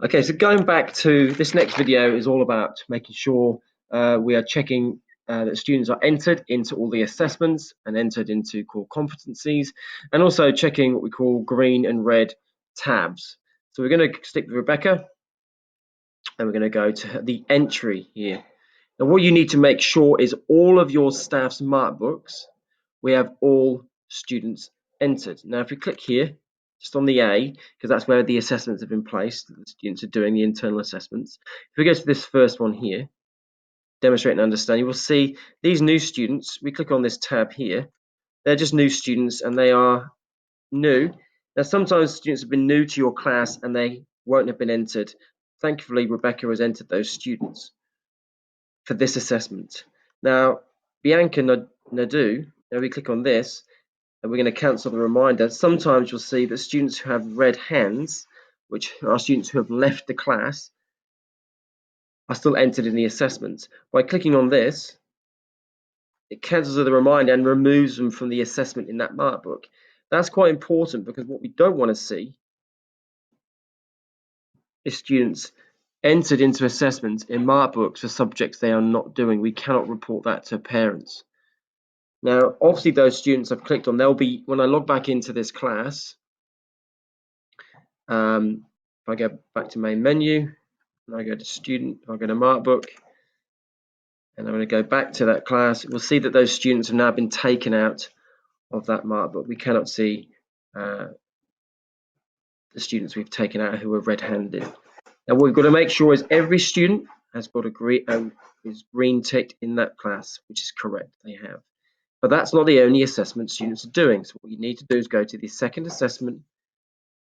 Okay, so going back to this next video is all about making sure we are checking that students are entered into all the assessments and entered into core competencies, and also checking what we call green and red tabs. So we're going to stick with Rebecca, and we're going to go to the entry here. Now what you need to make sure is all of your staff's mark books, we have all students entered. Now if we click here, just on the A, because that's where the assessments have been placed, the students are doing the internal assessments. If we go to this first one here, demonstrate and understand, you will see these new students. We click on this tab here, they're just new students and they are new. Now sometimes students have been new to your class and they won't have been entered. Thankfully Rebecca has entered those students for this assessment. Now Bianca Nadu, now we click on this, and we're going to cancel the reminder. Sometimes you'll see that students who have red hands, which are students who have left the class, are still entered in the assessment. By clicking on this, it cancels the reminder and removes them from the assessment in that mark book. That's quite important because what we don't want to see is students entered into assessments in mark books for subjects they are not doing. We cannot report that to parents. Now, obviously those students I've clicked on, they'll be, when I log back into this class, if I go back to main menu, and I go to student, I'll go to mark book, and I'm going to go back to that class. We'll see that those students have now been taken out of that mark book. We cannot see the students we've taken out who are red-handed. Now what we've got to make sure is every student has got a is green ticked in that class, which is correct, they have. But that's not the only assessment students are doing. So what you need to do is go to the second assessment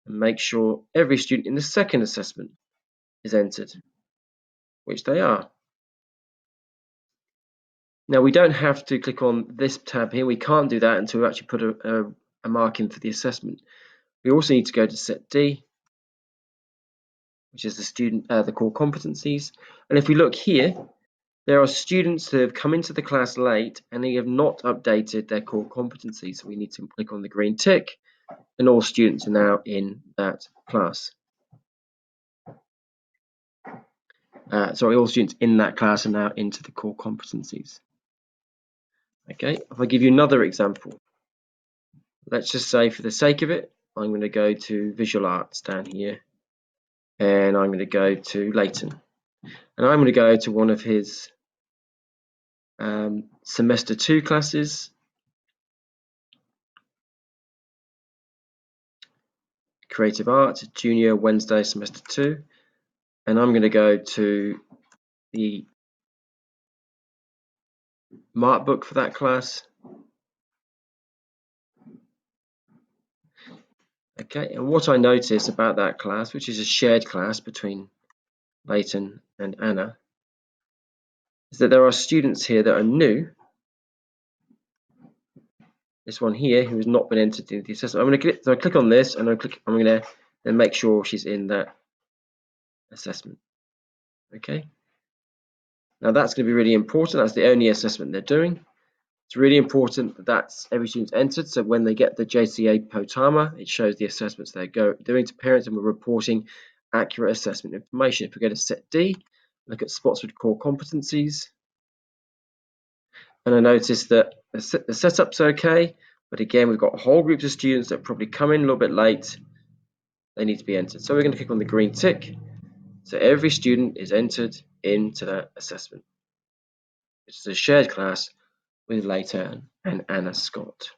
and make sure every student in the second assessment is entered, which they are. Now we don't have to click on this tab here. We can't do that until we actually put a mark in for the assessment. We also need to go to set D, which is the core competencies. And if we look here, there are students who have come into the class late and they have not updated their core competencies. So we need to click on the green tick, and all students are now in that class. All students in that class are now into the core competencies. Okay, if I give you another example, let's just say for the sake of it, I'm going to go to visual arts down here, and I'm going to go to Leighton, and I'm going to go to one of his semester 2 classes, creative art, junior Wednesday semester 2, and I'm going to go to the mark book for that class. Okay, and what I notice about that class, which is a shared class between Leighton and Anna, is that there are students here that are new. This one here who has not been entered into the assessment. I'm going to click on this, and I'm going to then make sure she's in that assessment. Okay. Now that's going to be really important. That's the only assessment they're doing. It's really important that every student's entered. So when they get the JCA POTAMA, it shows the assessments they're doing to parents, and we're reporting accurate assessment information. If we go to set D, look at Spotswood core competencies, and I notice that the setup's okay, but again we've got whole groups of students that probably come in a little bit late. They need to be entered. So we're going to click on the green tick. So every student is entered into that assessment. It's a shared class with Leighton and Anna Scott.